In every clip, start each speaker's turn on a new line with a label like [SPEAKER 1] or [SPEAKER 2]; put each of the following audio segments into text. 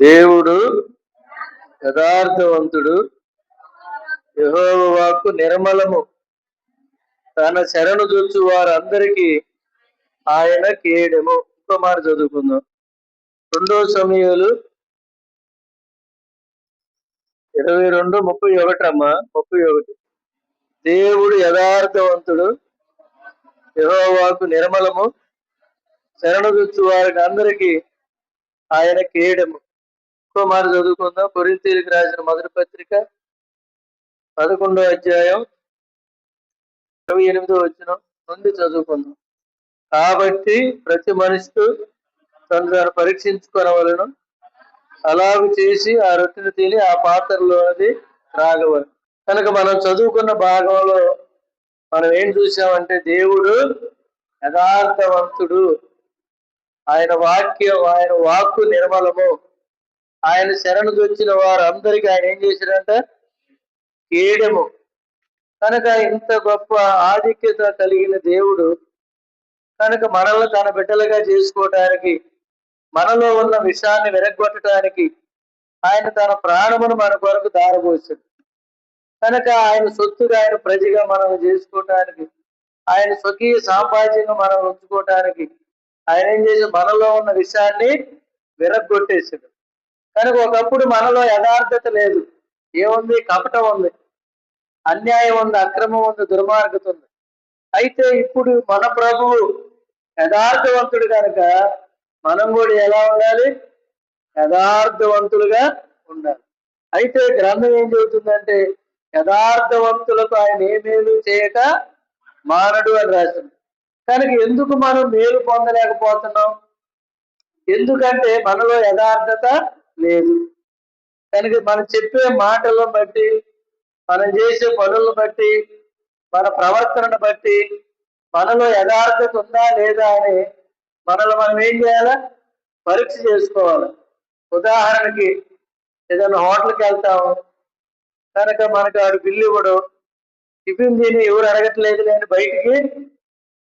[SPEAKER 1] దేవుడు యథార్థవంతుడు, యెహోవా వాక్కు నిర్మలము. తన శరణు జొచ్చు వారందరికీ ఆయన కేడెము. ఇంకో మాట చదువుకుందాం. 2 సమూయేలు 22:31 అమ్మా. 31. దేవుడు యథార్థవంతుడు, యెహోవా వాక్కు నిర్మలము. శరణు జొచ్చు వారికి అందరికీ ఆయన కేడెము. ఇంకో మాట చదువుకుందాం. కొరింథీయులకు రాసిన మొదటి పత్రిక 11వ అధ్యాయం 28వ వచనం నుండి చదువుకుందాం. కాబట్టి ప్రతి మనిషితో తను తాను పరీక్షించుకొనవలెను. అలాగు చేసి ఆ రొట్టెను తిని ఆ పాత్రలోది త్రాగవలెను. కనుక మనం చదువుకున్న భాగంలో మనం ఏం చూసామంటే, దేవుడు యథార్థవంతుడు, ఆయన వాక్యం, ఆయన వాక్కు నిర్మలము. ఆయన శరణు వచ్చిన వారందరికీ ఆయన ఏం చేశాడంట? కేడెము. కనుక ఇంత గొప్ప ఆధిక్యత కలిగిన దేవుడు కనుక మనల్ని తన బిడ్డలుగా చేసుకోవటానికి, మనలో ఉన్న విషయాన్ని విరగొట్టడానికి ఆయన తన ప్రాణమును మన కొరకు దారబోసాడు. కనుక ఆయన సొత్తుగా, ఆయన ప్రజగా మనం చేసుకోవటానికి, ఆయన స్వకీయ సామ్రాజ్యంగా మనం ఉంచుకోవటానికి ఆయన ఏం చేసి మనలో ఉన్న విషయాన్ని విరగొట్టేసాడు. కనుక ఒకప్పుడు మనలో యథార్థత లేదు. ఏముంది? కపటం ఉంది, అన్యాయం ఉంది, అక్రమం ఉంది, దుర్మార్గత ఉంది. అయితే ఇప్పుడు మన ప్రభువు యథార్థవంతుడు కనుక మనం కూడా ఎలా ఉండాలి? యథార్థవంతులుగా ఉండాలి. అయితే గ్రంథం ఏం చెబుతుందంటే, యథార్థవంతులకు ఆయన ఏ మేలు చేయక మానడు అని రాసింది. కనుక ఎందుకు మనం మేలు పొందలేకపోతున్నాం? ఎందుకంటే మనలో యథార్థత లేదు. కనుక మనం చెప్పే మాటలను బట్టి, మనం చేసే పనులను బట్టి, మన ప్రవర్తనను బట్టి మనలో యథార్థత ఉందా లేదా అని మనలో మనం ఏం చేయాలా? పరీక్ష చేసుకోవాలి. ఉదాహరణకి ఏదైనా హోటల్కి వెళ్తాము, కనుక మనకు ఆడు బిల్లు ఇవ్వడు, టిఫిన్ తిని ఎవరు అడగట్లేదు అని బయటికి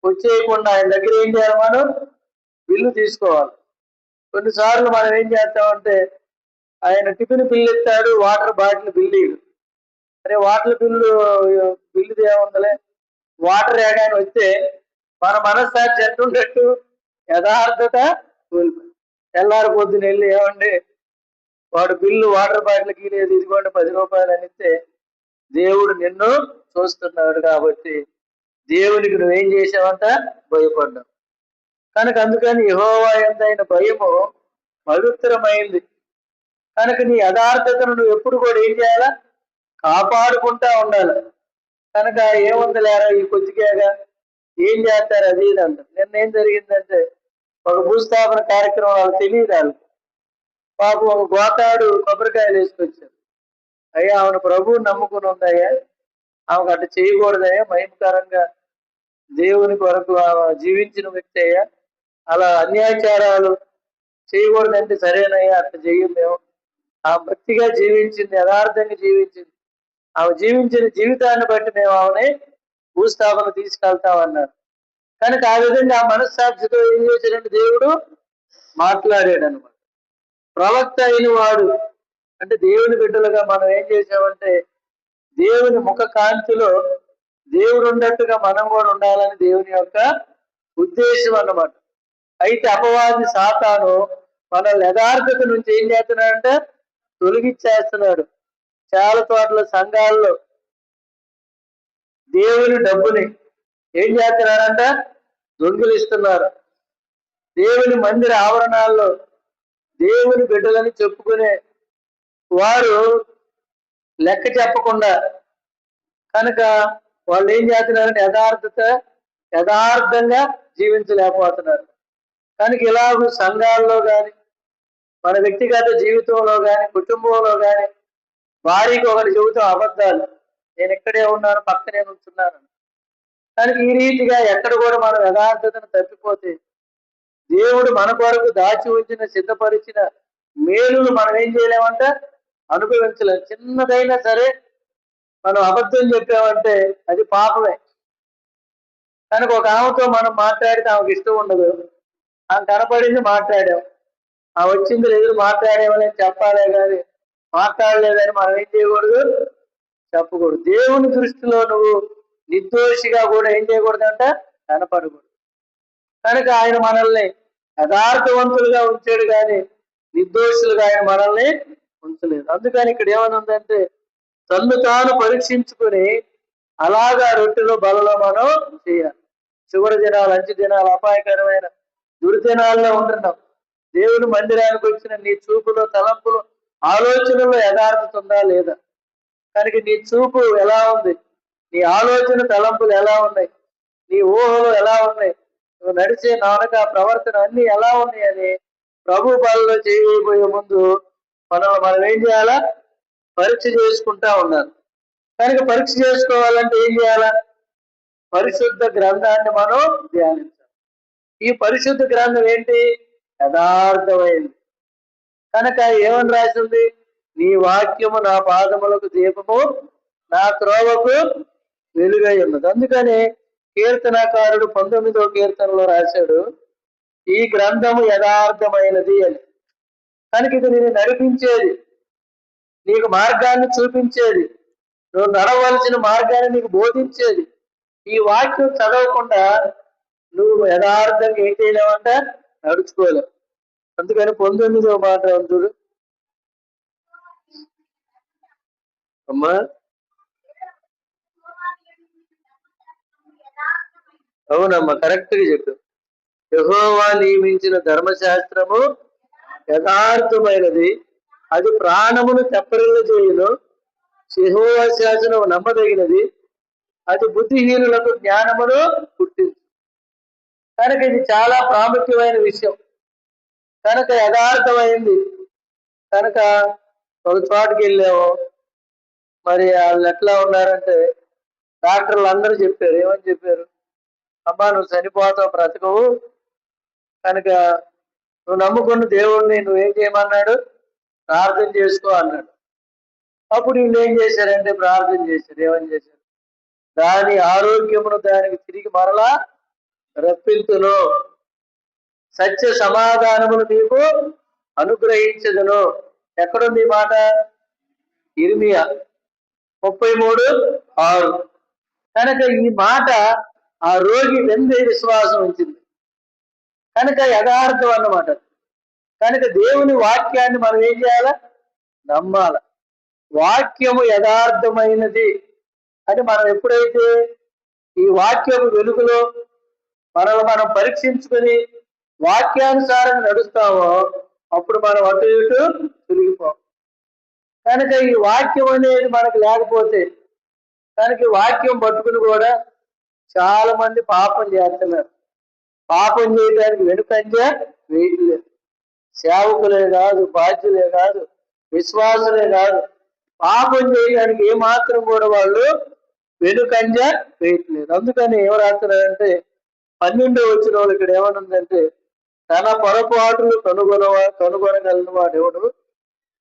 [SPEAKER 1] వచ్చేయకుండా ఆయన దగ్గర ఏం చేయాలి? మనం బిల్లు తీసుకోవాలి. కొన్నిసార్లు మనం ఏం చేస్తామంటే, ఆయన టిఫిన్ బిల్లు ఇస్తాడు, వాటర్ బాటిల్ బిల్లు ఇవ్వడు. అరే వాటర్ బిల్లు ఏముందలే, వాటర్ వేయడానికి వస్తే మన మనస్సాక్షి ఎట్టుండట్టు? యథార్థత కోల్పోయి తెల్లారి పొద్దున వెళ్ళి ఏమండి వాడు బిల్లు వాటర్ బాటిల్కి లేదు, ఇదిగోండి 10 రూపాయలు అని ఇస్తే, దేవుడు నిన్ను చూస్తున్నాడు కాబట్టి దేవునికి నువ్వేం చేసావంట? భయపడ్డావు. కనుక అందుకని యెహోవా యందైన భయము పవిత్రమైంది. కనుక నీ యథార్థతను నువ్వు ఎప్పుడు కూడా ఏం చేయాలా? కాపాడుకుంటా ఉండాలి. కనుక ఏముంది లేరా ఈ కొద్దిగా ఏం చేస్తారు అది ఇది అంటారు. నిన్న ఏం జరిగిందంటే, ఒక భూస్థాపన కార్యక్రమం వాళ్ళకి తెలియదు. వాళ్ళు పాపం ఒక గోతాడు కొబ్బరికాయలు వేసుకొచ్చారు. అయ్యా ఆమెను ప్రభువు నమ్ముకుని ఉందయ్యా, ఆమెకు అట్లా చేయకూడదయ్యా, మహిమకరంగా దేవుని కొరకు జీవించిన వ్యక్తి అయ్యా, అలా అన్యాచారాలు చేయకూడదంటే సరేనయ్యా, అట్లా చెయ్యం మేము. ఆ భక్తిగా జీవించింది, యథార్థంగా జీవించింది, ఆమె జీవించిన జీవితాన్ని బట్టి మేము ఆమెని భూస్థాపన తీసుకెళ్తామన్నారు. కనుక ఆ విధంగా ఆ మనస్సాక్షితో ఏం చేశాడంటే దేవుడు మాట్లాడాడు అనమాట. ప్రవక్త అయిన వాడు అంటే దేవుని బిడ్డలుగా మనం ఏం చేసామంటే, దేవుని ముఖ కాంతిలో దేవుడు ఉన్నట్టుగా మనం కూడా ఉండాలని దేవుని యొక్క ఉద్దేశం అన్నమాట. అయితే అపవాది సాతాను మనల్ని యథార్థత నుంచి ఏం చేస్తున్నాడంటే తొలగించేస్తున్నాడు. చాలా చోట్ల సంఘాల్లో దేవుని డబ్బుని ఏం చేస్తున్నారంట? దొంగిలిస్తున్నారు. దేవుని మందిర ఆవరణాల్లో దేవుని బిడ్డలని చెప్పుకునే వారు లెక్క చెప్పకుండా, కనుక వాళ్ళు ఏం చేస్తున్నారంటే యథార్థంగా జీవించలేకపోతున్నారు. కనుక ఇలాగ సంఘాల్లో కానీ, మన వ్యక్తిగత జీవితంలో కానీ, కుటుంబంలో కానీ భార్యకి ఒకటి చెబుతాం అబద్ధాలు, నేను ఇక్కడే ఉన్నాను, పక్కనే ఉంటున్నాను. కనుక ఈ రీతిగా ఎక్కడ కూడా మనం యథార్థతను తప్పిపోతే దేవుడు మన కొరకు దాచి ఉంచిన, సిద్ధపరిచిన మేలును మనం ఏం చేయలేమంట? అనుభవించలేం. చిన్నదైనా సరే మనం అబద్ధం చెప్పామంటే అది పాపమే. కనుక ఒక ఆమెతో మనం మాట్లాడితే ఆమెకు ఇష్టం ఉండదు, ఆమె కనపడింది మాట్లాడాం, ఆ వచ్చింది ఎదురు మాట్లాడేమని చెప్పాలే కానీ మాట్లాడలేదని మనం ఏం చేయకూడదు, చెప్పకూడదు. దేవుని దృష్టిలో నువ్వు నిర్దోషిగా కూడా ఏం చేయకూడదంట, కనపడకూడదు. కనుక ఆయన మనల్ని యథార్థవంతులుగా ఉంచాడు కానీ నిర్దోషులుగా ఆయన మనల్ని ఉంచలేదు. అందుకని ఇక్కడ ఏమని ఉందంటే తన్ను తాను పరీక్షించుకుని అలాగా రొట్టెలో బలలో మనం చేయాలి. చివరి దినాలు, అంచె దినాలు, అపాయకరమైన దుర్దినాల్లో ఉంటున్నాం. దేవుని మందిరానికి వచ్చిన నీ చూపులో, తలంపులో, ఆలోచనలో యథార్థత ఉందా లేదా? కనుక నీ చూపు ఎలా ఉంది, నీ ఆలోచన తలంపులు ఎలా ఉన్నాయి, నీ ఊహలు ఎలా ఉన్నాయి, నువ్వు నడిచే నాటక ప్రవర్తన అన్ని ఎలా ఉన్నాయి అని ప్రభు బలలో చేయబోయే ముందు మనం ఏం చేయాలా, పరీక్ష చేసుకుంటా ఉన్నారు. కనుక పరీక్ష చేసుకోవాలంటే ఏం చేయాలా, పరిశుద్ధ గ్రంథాన్ని మనం ధ్యానించాలి. ఈ పరిశుద్ధ గ్రంథం ఏంటి, యథార్థమైంది. కనుక ఏమని రాసింది, నీ వాక్యము నా పాదములకు దీపము, నా త్రోవకు వెలుగై ఉన్నది. అందుకని కీర్తనకారుడు 19వ కీర్తనలో రాశాడు, ఈ గ్రంథము యథార్థమైనది అని. కనుక ఇది నేను నడిపించేది, నీకు మార్గాన్ని చూపించేది, నువ్వు నడవలసిన మార్గాన్ని నీకు బోధించేది. ఈ వాక్యం చదవకుండా నువ్వు యథార్థంగా ఏం చేయలేవంట, నడుచుకోలేవు. అందుకని 19వ మాట చూడు అమ్మా. అవునమ్మా, కరెక్ట్ గా చెప్పు. యెహోవా నియమించిన ధర్మశాస్త్రము యథార్థమైనది, అది ప్రాణమును తెప్పరిల్ల చేయును. యెహోవా శాసనము నమ్మదగినది, అది బుద్ధిహీనులకు జ్ఞానమును పుట్టింది. కనుక ఇది చాలా ప్రాముఖ్యమైన విషయం. కనుక యథార్థమైంది. కనుక ఒక చోటుకి వెళ్ళాము, మరి వాళ్ళు ఎట్లా ఉన్నారంటే డాక్టర్లు అందరూ చెప్పారు, ఏమని చెప్పారు, అమ్మా నువ్వు చనిపోతావు, బ్రతకవు, కనుక నువ్వు నమ్ముకున్న దేవుణ్ణి నువ్వేం చేయమన్నాడు, ప్రార్థన చేసుకో అన్నాడు. అప్పుడు వీళ్ళు ఏం చేశారంటే ప్రార్థన చేశారు. ఏమని చేశారు, దాని ఆరోగ్యమును దానికి తిరిగి మరలా రప్పించును, సత్య సమాధానమును నీకు అనుగ్రహించదును. ఎక్కడుంది ఈ మాట, ఇర్మియా 33:6. కనుక ఈ మాట ఆ రోగి వెందే విశ్వాసం ఉంచింది. కనుక యథార్థం అన్నమాట. కనుక దేవుని వాక్యాన్ని మనం ఏం చేయాల, నమ్మాల. వాక్యము యథార్థమైనది అని మనం ఎప్పుడైతే ఈ వాక్యము వెలుగులో మనల్ని మనం పరీక్షించుకొని వాక్యానుసారంగా నడుస్తామో అప్పుడు మనం అటు ఇటు తిరిగిపోం. కనుక ఈ వాక్యం అనేది మనకు లేకపోతే, కనుక ఈ వాక్యం పట్టుకుని కూడా చాలా మంది పాపం చేస్తున్నారు. పాపం చేయడానికి వెనుకంజ వేయట్లేదు. సేవకులే కాదు, బాధ్యులే కాదు, విశ్వాసులే కాదు, పాపం చేయడానికి ఏమాత్రం కూడా వాళ్ళు వెనుకంజ వేయట్లేదు. అందుకని ఏం రాస్తున్నారంటే 12వ వచనంలో ఇక్కడ ఏమనుందంటే, తన పొరపాటులు కనుగొనగలను వాడెవడు,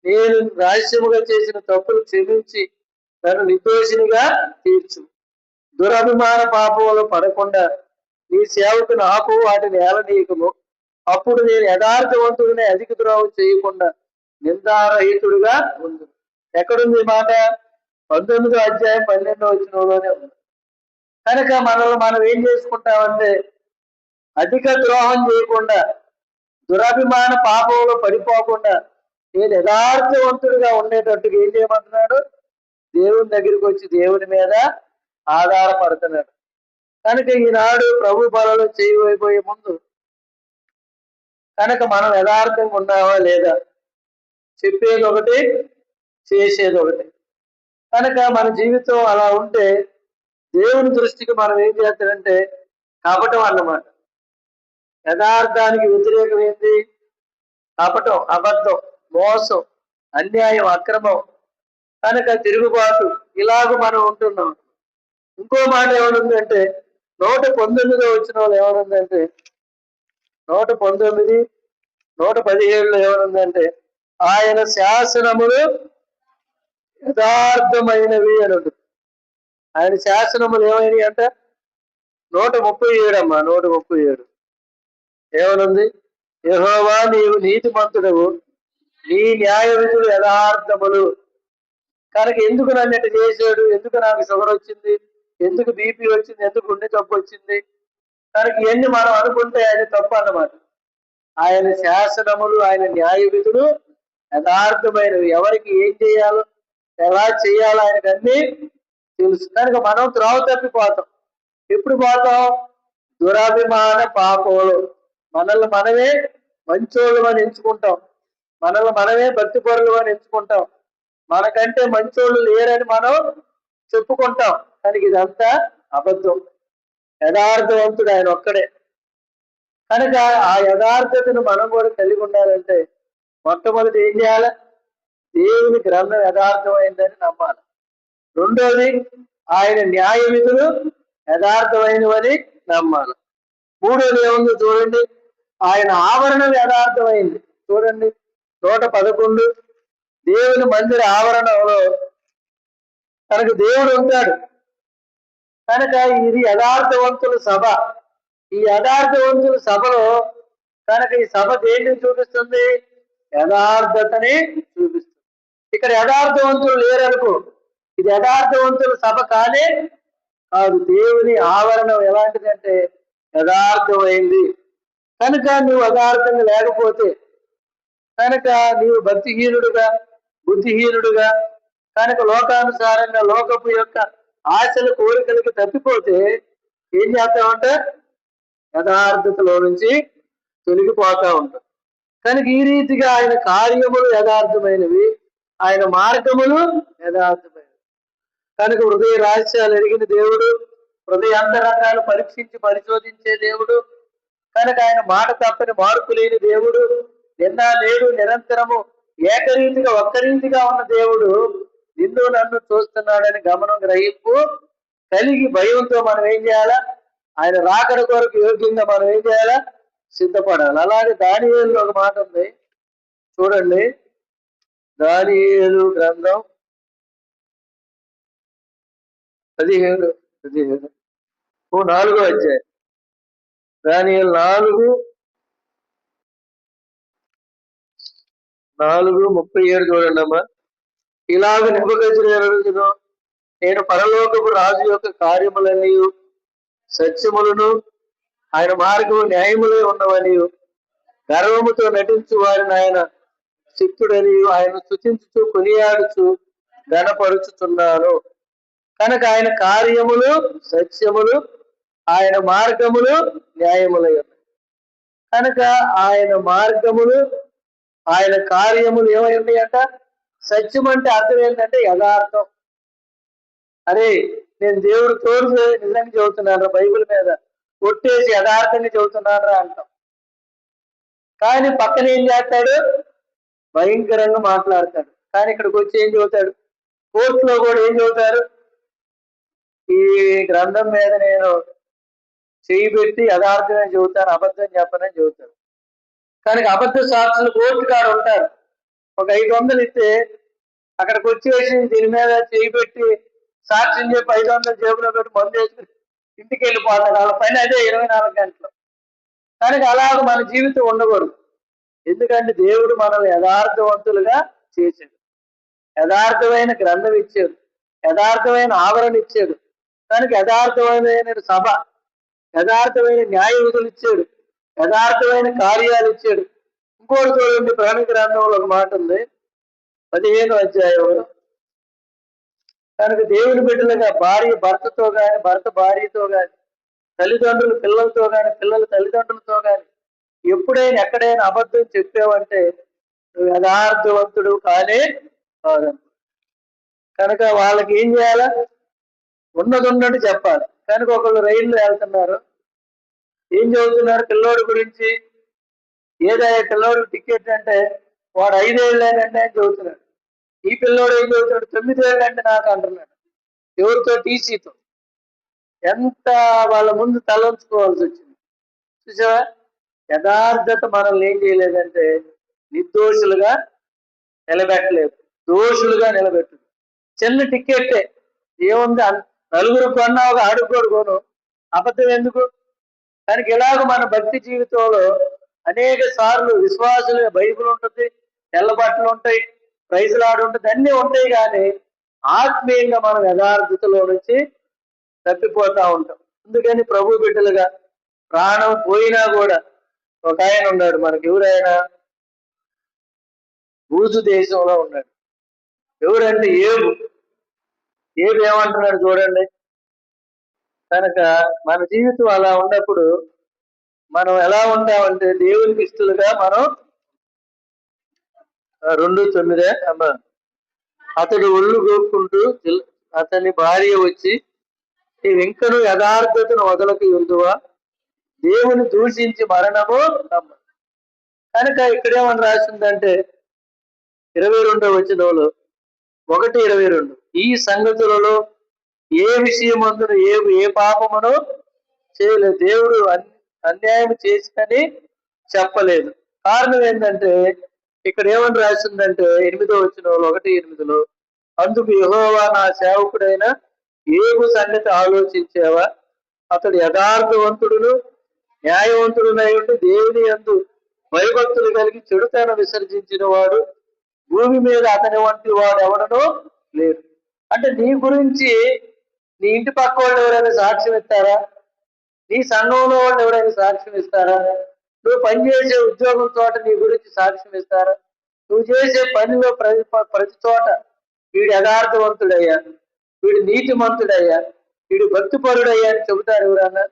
[SPEAKER 1] నేను రహస్యముగా చేసిన తప్పులు క్షమించి నన్ను నిర్దోషినిగా తీర్చు. దురభిమాన పాపంలో పడకుండా నీ సేవకుని ఆపు, వాటిని ఏలనీయకము. అప్పుడు నేను యథార్థవంతుడిని అధిక ద్రోహం చేయకుండా నిందారహితుడిగా ఉంది. ఎక్కడుంది ఈ మాట, 19వ అధ్యాయం 12వ వచనంలోనే ఉంది. కనుక మనల్ని మనం ఏం చేసుకుంటామంటే అధిక ద్రోహం చేయకుండా, దురభిమాన పాపంలో పడిపోకుండా నేను యథార్థవంతుడిగా ఉండేటట్టుగా ఏం చేయమంటున్నాడు, దేవుని దగ్గరికి వచ్చి దేవుని మీద ఆధారపడుతున్నాడు. కనుక ఈనాడు ప్రభు బలలో చేయబోయే ముందు కనుక మనం యథార్థంగా ఉన్నావా లేదా, చెప్పేది ఒకటి, చేసేది ఒకటి. కనుక మన జీవితం అలా ఉంటే దేవుని దృష్టికి మనం ఏం చేస్తాడంటే కపటం అన్నమాట. యథార్థానికి వ్యతిరేకం ఏంటి, కపటం, అబద్ధం, మోసం, అన్యాయం, అక్రమం, కనుక తిరుగుబాటు, ఇలాగ మనం ఉంటున్నాం. ఇంకో మాట ఏమనుందంటే 119వ వచనంలో ఏమనుందంటే 119, 117లో ఏమనుందంటే ఆయన శాసనములు యథార్థమైనవి అని ఉంటుంది. ఆయన శాసనములు ఏమైనవి అంట 137 అమ్మా, 137 ఏమనుంది, యెహోవా నీవు నీతిమంతుడవు, నీ న్యాయ విధులు యథార్థములు. కనుక ఎందుకు నన్ను ఇట్లా చేశాడు, ఎందుకు నాకు షుగర్ వచ్చింది, ఎందుకు బీపీ వచ్చింది, ఎందుకు గుండె జబ్బు వచ్చింది, కనుక ఇవన్నీ మనం అనుకుంటే ఆయన తప్పు అన్నమాట. ఆయన శాసనములు, ఆయన న్యాయ విధులు యథార్థమైనవి. ఎవరికి ఏం చేయాలో, ఎలా చేయాలో ఆయనకు అన్ని తెలుసు. కనుక మనం త్రోవ తప్పిపోతాం. ఎప్పుడు పోతాం? దురాభిమాన పాపములు. మనల్ని మనమే మంచోళ్ళు అని ఎంచుకుంటాం, మనల్ని మనమే భక్తిపరులు అని ఎంచుకుంటాం, మనకంటే మంచోళ్ళు లేరని మనం చెప్పుకుంటాం. కనుక ఇదంతా అబద్ధం. యథార్థవంతుడు ఆయన ఒక్కడే. కనుక ఆ యథార్థతను మనం కూడా కలిగి ఉండాలంటే మొట్టమొదటి ఏం చేయాలి? దేవుని గ్రంథం యథార్థమైందని నమ్మాలి. రెండోది, ఆయన న్యాయ విధులు యథార్థమైనవని నమ్మాలి. మూడోది ఏముందో చూడండి, ఆయన ఆవరణం యథార్థమైంది. చూడండి 111, దేవుని మందిర ఆవరణంలో కనుక దేవుడు ఉంటాడు. కనుక ఇది యథార్థవంతుల సభ. ఈ యథార్థవంతుల సభలో కనుక ఈ సభ దేన్ని చూపిస్తుంది? యథార్థతని చూపిస్తుంది. ఇక్కడ యథార్థవంతులు లేరనుకో, ఇది యథార్థవంతుల సభ కానే కాదు. దేవుని ఆవరణం ఎలాంటిదంటే యథార్థమైంది. కనుక నువ్వు యథార్థంగా లేకపోతే, కనుక నీవు భక్తిహీనుడుగా, బుద్ధిహీనుడుగా, కనుక లోకానుసారంగా లోకపు యొక్క ఆశల కోరికలకి తప్పిపోతే ఏం చేస్తామంటే యథార్థతలో నుంచి తొలగిపోతా ఉంటాం. కనుక ఈ రీతిగా ఆయన కార్యములు యథార్థమైనవి, ఆయన మార్గములు యథార్థమైనవి. కనుక హృదయ రహస్యాలు ఎరిగిన దేవుడు, హృదయ అంతరంగాలు పరీక్షించి పరిశోధించే దేవుడు, కనుక ఆయన మాట తప్పని మార్పు లేని దేవుడు, నిన్న నేడు నిరంతరము ఏకరీతిగా ఒక్కరీతిగా ఉన్న దేవుడు నిన్ను నన్ను చూస్తున్నాడని గమనం గ్రహింపు కలిగి భయంతో మనం ఏం చేయాలా? ఆయన రాకడ కొరకు యోగ్యంగా మనం ఏం చేయాలా? సిద్ధపడాలి. అలాగే దానియేలు ఒక మాట ఉంది చూడండి, దానియేలు గ్రంథం 17 4వ అధ్యాయం, దానియేలు 4:37 చూడండి అమ్మా. ఇలాగ నెబుకద్నెజరు, నేను పరలోకపు రాజు యొక్క కార్యములని సత్యములను ఆయన మార్గము న్యాయములే ఉన్నవని గర్వముతో నటించు వారిని ఆయన శక్తుడని ఆయన స్తుతించుచు కొనియాడుచు ఘనపరుచుతున్నాను. కనుక ఆయన కార్యములు సత్యములు, ఆయన మార్గములు న్యాయములై ఉన్నాయి. కనుక ఆయన మార్గములు, ఆయన కార్యములు ఏమై ఉన్నాయంట? సత్యం అంటే అర్థం ఏంటంటే యథార్థం. అరే నేను దేవుడు తోడు నిజంగా చెబుతున్నాను, బైబిల్ మీద కొట్టేసి యథార్థంగా చెబుతున్నాను అంటాం. కానీ పక్కన ఏం చేస్తాడు? భయంకరంగా మాట్లాడతాడు. కానీ ఇక్కడికి వచ్చి ఏం చెబుతాడు? కోర్టులో కూడా ఏం చెబుతారు? ఈ గ్రంథం మీద నేను చేయి పెట్టి యథార్థమే చెబుతాను, అబద్ధం చెప్పనని చెబుతాడు. కనుక అబద్ధ సాక్షులు కోర్టు కాడ ఉంటారు. ఒక 500 ఇస్తే అక్కడికి వచ్చేసి దీని మీద చేయి పెట్టి సాక్ష్యం చెప్పి 500 జేబులో పెట్టి మందు వేసుకుని ఇంటికి వెళ్ళిపోతారు. వాళ్ళ పని అదే 24 గంటలు. కనుక అలాగ మన జీవితం ఉండకూడదు. ఎందుకంటే దేవుడు మనల్ని యథార్థవంతులుగా చేశాడు, యథార్థమైన గ్రంథం ఇచ్చాడు, యథార్థమైన ఆవరణ ఇచ్చాడు. కనుక యథార్థమైన సభ, యథార్థమైన న్యాయ విధులు ఇచ్చాడు, యథార్థమైన కార్యాలు ఇచ్చాడు. ఇంకోటి చూడండి, ప్రకటన గ్రంథంలో ఒక మాట ఉంది 15వ అధ్యాయం. కనుక దేవుని బిడ్డలుగా భార్య భర్తతో కానీ, భర్త భార్యతో కానీ, తల్లిదండ్రులు పిల్లలతో కానీ, పిల్లలు తల్లిదండ్రులతో కానీ ఎప్పుడైనా ఎక్కడైనా అబద్ధం చెప్పావంటే నువ్వు యథార్థవంతుడు కానే కాదంట. కనుక వాళ్ళకి ఏం చేయాలా? ఉన్నది ఉన్నట్టు చెప్పాలి. కనుక ఒకళ్ళు రైల్లో వెళ్తున్నారు, ఏం చదువుతున్నారు పిల్లోడి గురించి? ఏదైనా పిల్లోడు టికెట్ అంటే వాడు 5 ఏళ్ళేనండి అని చదువుతున్నాడు. ఈ పిల్లోడు ఏం చదువుతున్నాడు? 9 ఏళ్ళంటే నాకు అంటున్నాడు. ఎవరితో? టీసీతో. ఎంత వాళ్ళ ముందు తలంచుకోవాల్సి వచ్చింది చూసావా? యథార్థత మనల్ని ఏం చేయలేదంటే నిర్దోషులుగా నిలబెట్టలేదు, దోషులుగా నిలబెట్టు. చిన్న టికెట్టే ఏముంది, నలుగురు కొన్నా ఒక అడుగు కొను, అబద్ధం ఎందుకు? దానికి ఎలాగో మన భక్తి జీవితంలో అనేక సార్లు విశ్వాసులు బైబిల్ ఉంటుంది, తెల్ల బట్టలు ఉంటాయి, ప్రైజులాడు ఉంటుంది, అన్నీ ఉంటాయి. కానీ ఆత్మీయంగా మనం యథార్థతలో నుంచి తప్పిపోతా ఉంటాం. అందుకని ప్రభు బిడ్డలుగా ప్రాణం పోయినా కూడా ఒక ఆయన ఉన్నాడు మనకి. ఎవరైనా బూజు దేశంలో ఉన్నాడు. ఎవరంటే ఏబు. ఏబు ఏమంటున్నాడు చూడండి. కనుక మన జీవితం అలా ఉన్నప్పుడు మనం ఎలా ఉంటామంటే దేవునికి ఇష్టలుగా మనం 2:9 అమ్మ. అతడు ఒళ్ళు గోక్కుంటూ అతని భార్య వచ్చి, నీవింకను యథార్థతను వదలకు ఉందువా, దేవుని దూషించి మరణము నమ్మ. కనుక ఇక్కడేమని రాసిందంటే 22వ వచనంలో 1:22, ఈ సంగతులలో ఏ విషయమందును ఏ పాపమును చేయలేదు, దేవుడు అన్యాయం చేసినని చెప్పలేదు. కారణం ఏంటంటే ఇక్కడ ఏమని రాసిందంటే 8వ వచనంలో 1:8, అందుకు యెహోవా నా సేవకుడైన ఏబు సంగతి ఆలోచించావా, అతడు యథార్థవంతుడును న్యాయవంతుడునై ఉండి దేవుని యందు భయభక్తులు కలిగి చెడుతనం విసర్జించిన వాడు భూమి మీద అతని వంటి వాడు ఎవడనో లేడు. అంటే నీ గురించి నీ ఇంటి పక్క వాళ్ళు ఎవరైనా సాక్ష్యం ఇస్తారా? నీ సంఘంలో వాళ్ళు ఎవరైనా సాక్ష్యం ఇస్తారా? నువ్వు పనిచేసే ఉద్యోగం చోట నీ గురించి సాక్ష్యం ఇస్తారా? నువ్వు చేసే పనిలో ప్రతి చోట వీడు యథార్థవంతుడయ్యా, వీడు నీతిమంతుడయ్యా, వీడు భక్తిపరుడయ్యా అని చెబుతారు ఎవరన్నా?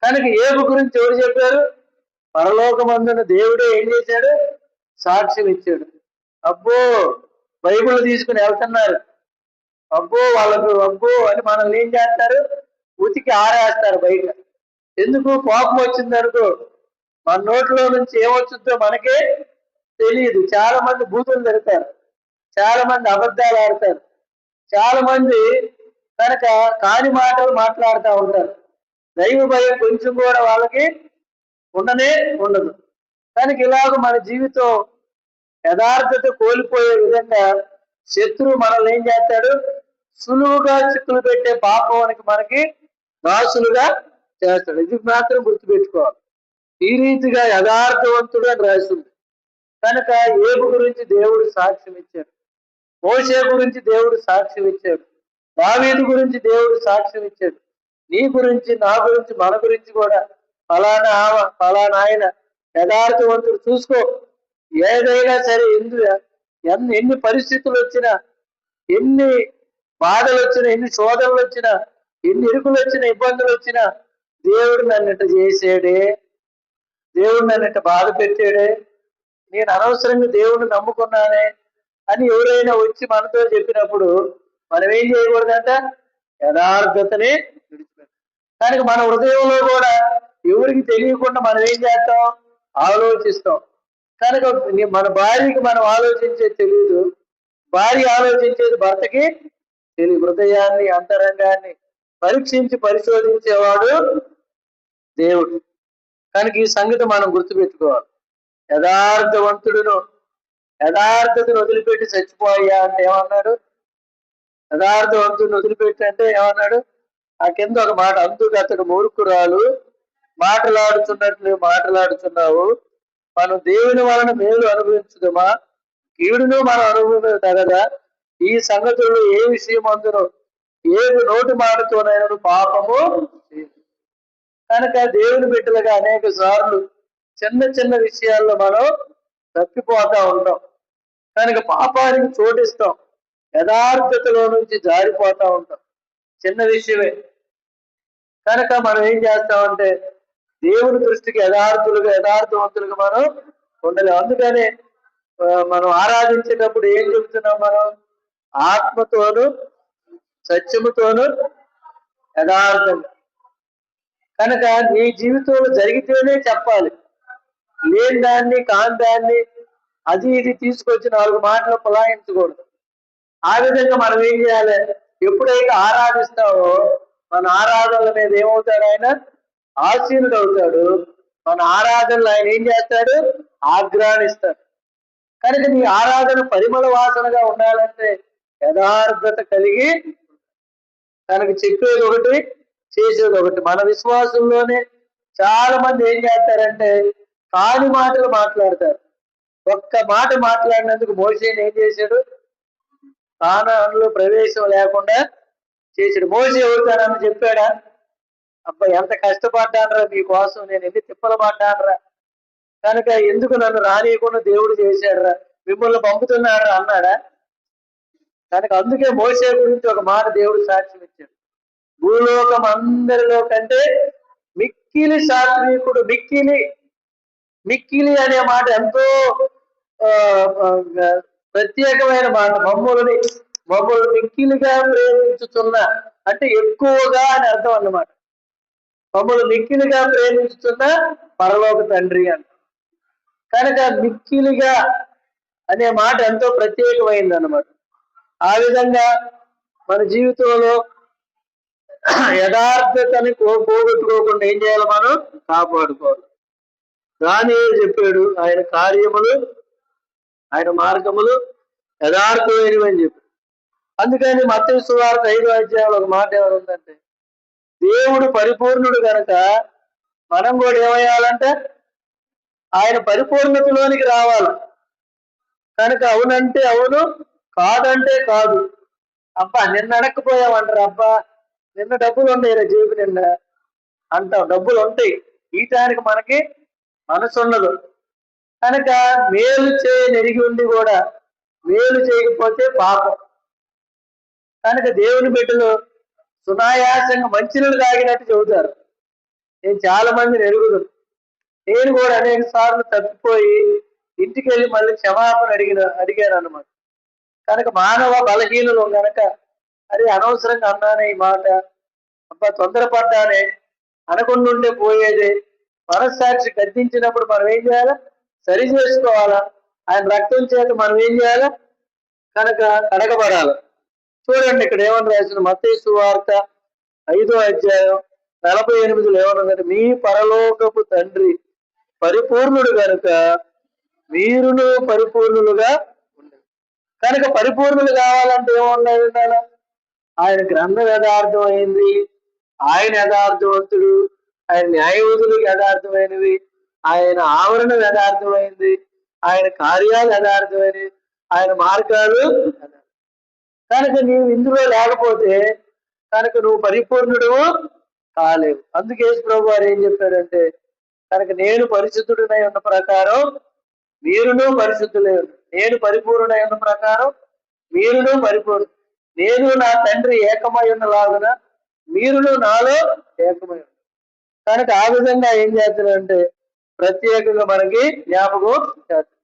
[SPEAKER 1] కనుక ఏబు గురించి ఎవరు చెప్పారు? పరలోకమందున దేవుడే ఏం చేశాడు? సాక్ష్యం ఇచ్చాడు. అబ్బో బైబిల్ తీసుకుని వెళ్తున్నారు, అబ్బో వాళ్ళకు అబ్బో అని మనల్ని ఏం చేస్తారు? ఉతికి ఆరేస్తారు బయట. ఎందుకు? కోపం వచ్చిందనుకో మన నోట్లో నుంచి ఏమొచ్చుద్దో మనకే తెలియదు. చాలా మంది బూతులు తిడతారు, చాలా మంది అబద్ధాలు ఆడతారు, చాలా మంది కనుక కాని మాటలు మాట్లాడుతూ ఉంటారు. దైవ భయం కొంచెం కూడా వాళ్ళకి ఉండనే ఉండదు. కనుక ఇలాగ మన జీవితం యథార్థత కోల్పోయే విధంగా శత్రువు మనల్ని ఏం చేస్తాడు? సులువుగా చిక్కులు పెట్టే పాపానికి మనకి దాసులుగా చేస్తాడు. ఇది మాత్రం గుర్తుపెట్టుకోవాలి. ఈ రీతిగా యథార్థవంతుడు అని రాసింది. కనుక ఏబు గురించి దేవుడు సాక్ష్యం ఇచ్చాడు, మోషే గురించి దేవుడు సాక్ష్యం ఇచ్చాడు, దావీదు గురించి దేవుడు సాక్ష్యం ఇచ్చాడు. నీ గురించి, నా గురించి, మన గురించి కూడా ఫలానా ఫలానా ఆయన యథార్థవంతుడు. చూసుకో, ఏదైనా సరే ఎన్ని పరిస్థితులు వచ్చినా, ఎన్ని బాధలు వచ్చినా, ఎన్ని శోధనలు వచ్చినా, ఎన్ని ఇరుకులు వచ్చినా, ఇబ్బందులు వచ్చినా, దేవుడు నన్నిట చేసాడే, దేవుడు నన్నిట బాధ పెట్టాడే, నేను అనవసరంగా దేవుడిని నమ్ముకున్నానే అని ఎవరైనా వచ్చి మనతో చెప్పినప్పుడు మనం ఏం చేయకూడదంట? యథార్థతని విడిచిపెట్టాలి. కనుక మన హృదయంలో కూడా ఎవరికి తెలియకుండా మనం ఏం చేస్తాం? ఆలోచిస్తాం. కనుక మన భార్యకి మనం ఆలోచించేది తెలియదు, భార్య ఆలోచించేది భర్తకి తెలియదు. హృదయాన్ని, అంతరంగాన్ని పరీక్షించి పరిశోధించేవాడు దేవుడు. కనుక ఈ సంగతి మనం గుర్తుపెట్టుకోవాలి. యథార్థతను వదిలిపెట్టి చచ్చిపోయా అంటే ఏమన్నాడు? యథార్థవంతుడిని వదిలిపెట్టి అంటే ఏమన్నాడు? ఆ కింద ఒక మాట, అందుకు అతడు మూర్ఖురాలు, మాటలాడుతున్నట్లు మాటలాడుతున్నావు, మనం దేవుని వలన మేలు అనుభవించుదమా, కీడును మనం అనుభవం తగదా, ఈ సంగతుల్లో ఏ విషయం అందును ఏది నోటి మాటతోనైనా పాపము. కనుక దేవుని బిడ్డలుగా అనేక సార్లు చిన్న చిన్న విషయాల్లో మనం తప్పిపోతా ఉంటాం. కనుక పాపానికి చోటిస్తాం, యథార్థతలో నుంచి జారిపోతా ఉంటాం. చిన్న విషయమే. కనుక మనం ఏం చేస్తామంటే దేవుని దృష్టికి యథార్థవంతులుగా మనం ఉండలేం. అందుకనే మనం ఆరాధించేటప్పుడు ఏం చెబుతున్నాం? మనం ఆత్మతోను సత్యముతోను యథార్థంగా. కనుక నీ జీవితంలో జరిగితేనే చెప్పాలి, లేని దాన్ని, కాని దాన్ని, అది ఇది తీసుకొచ్చి 4 మాటలు పొలాయించకూడదు. ఆ విధంగా మనం ఏం చేయాలి? ఎప్పుడైతే ఆరాధిస్తావో మన ఆరాధనల మీద ఏమవుతాడు? ఆయన ఆసీనుడు అవుతాడు. మన ఆరాధనలు ఆయన ఏం చేస్తాడు? ఆగ్రానిస్తాడు. కనుక నీ ఆరాధన పరిమళ వాసనగా ఉండాలంటే యథార్థత కలిగి, కనుక చెప్పేది ఒకటి, చేసేది ఒకటి. మన విశ్వాసంలోనే చాలా మంది ఏం చేస్తారంటే కాని మాటలు మాట్లాడతారు. ఒక్క మాట మాట్లాడినందుకు మోషేని ఏం చేశాడు? కానానులో ప్రవేశం లేకుండా చేశాడు. మోషే ఎవరితోనని చెప్పాడా? అబ్బా ఎంత కష్టపడ్డానరా మీకోసం, నేను ఎన్ని తిప్పలు పడ్డానరా, కనుక ఎందుకు నన్ను రానియకుండా దేవుడు చేశాడురా, మిమ్మల్ని పంపుతున్నాడురా అన్నాడా? కనుక అందుకే మోషే గురించి ఒక మాట దేవుడు సాక్ష్యం ఇచ్చాడు. భూలోకం అందరిలో కంటే మిక్కిలి సాత్వికుడు. మిక్కిలి అనే మాట ఎంతో ఆ, ఆ, ప్రత్యేకమైన మాట. మమ్మల్ని మిక్కిలిగా ప్రేమించుతున్న అంటే ఎక్కువగా అని అర్థం అన్నమాట. మమ్మల్ని మిక్కిలిగా ప్రేమించుతున్న పరలోక తండ్రి అంట. కనుక మిక్కిలిగా అనే మాట ఎంతో ప్రత్యేకమైంది అన్నమాట. ఆ విధంగా మన జీవితంలో యథార్థతని పోగొట్టుకోకుండా ఏం చేయాలి? మనం కాపాడుకోవాలి. దానియేలు చెప్పాడు, ఆయన కార్యములు, ఆయన మార్గములు యథార్థమైనవి అని చెప్పి. అందుకని మత్తయి సువార్త 5వ అధ్యాయంలో ఒక మాట ఏమనుందంటే, దేవుడు పరిపూర్ణుడు కనుక మనం కూడా ఏమయ్యాలంటే ఆయన పరిపూర్ణతలోనికి రావాలి. కనుక అవునంటే అవును, కాదంటే కాదు. అబ్బా నిన్న అడగకపోయామంటారు, అబ్బా నిన్న డబ్బులు ఉన్నాయి జేబు నిన్న అంటాం. డబ్బులు ఉంటాయి, ఈటానికి మనకి మనసు ఉండదు. కనుక మేలు చేయనెరిగి ఉండి కూడా మేలు చేయకపోతే పాపం. కనుక దేవుని బిడ్డలు సునాయాసంగా మంచినీళ్ళు తాగినట్టు చెబుతారు. నేను చాలా మందిని ఎరుగుదు. నేను కూడా అనేక సార్లు తప్పిపోయి ఇంటికి వెళ్ళి మళ్ళీ క్షమాపణ అడిగాను అన్నమాట. కనుక మానవ బలహీనలు కనుక అరే అనవసరంగా అన్నానే ఈ మాట, అబ్బా తొందరపడ్డానే, అనకుండా ఉంటే పోయేదే. మనస్సాక్షి గద్దించినప్పుడు మనం ఏం చేయాలా? సరి చేసుకోవాలా. ఆయన రక్తం చేత మనం ఏం చేయాలా? కనుక కడగబడాలి. చూడండి ఇక్కడ ఏమని రాసిన మత్తయి సువార్త 5వ అధ్యాయం 48లో ఏమన్నదంటే, మీ పరలోకపు తండ్రి పరిపూర్ణుడు కనుక మీరును పరిపూర్ణులుగా ఉండండి. కనుక పరిపూర్ణులు కావాలంటే ఏమన్నది? ఆయన గ్రంథం యథార్థమైంది, ఆయన యథార్థవంతుడు, ఆయన న్యాయవిధులు యథార్థమైనవి, ఆయన ఆవరణ యథార్థమైంది, ఆయన కార్యాలు యథార్థమైనవి, ఆయన మార్గాలు. కనుక నీవు ఇందులో లేకపోతే కనుక నువ్వు పరిపూర్ణుడు కాలేవు. అందుకే యేసు ప్రభు వారు ఏం చెప్పారంటే, కనుక నేను పరిశుద్ధుడినై ఉన్న ప్రకారం మీరును పరిశుద్ధులే, నేను పరిపూర్ణుడై ఉన్న ప్రకారం మీరును పరిపూర్ణ, నేను నా తండ్రి ఏకమై ఉన్నలాగున మీరును నాలో ఏకమై. కనుక ఆ విధంగా ఏం చేస్తారంటే ప్రత్యేకంగా మనకి జ్ఞాపకం చేస్తారు.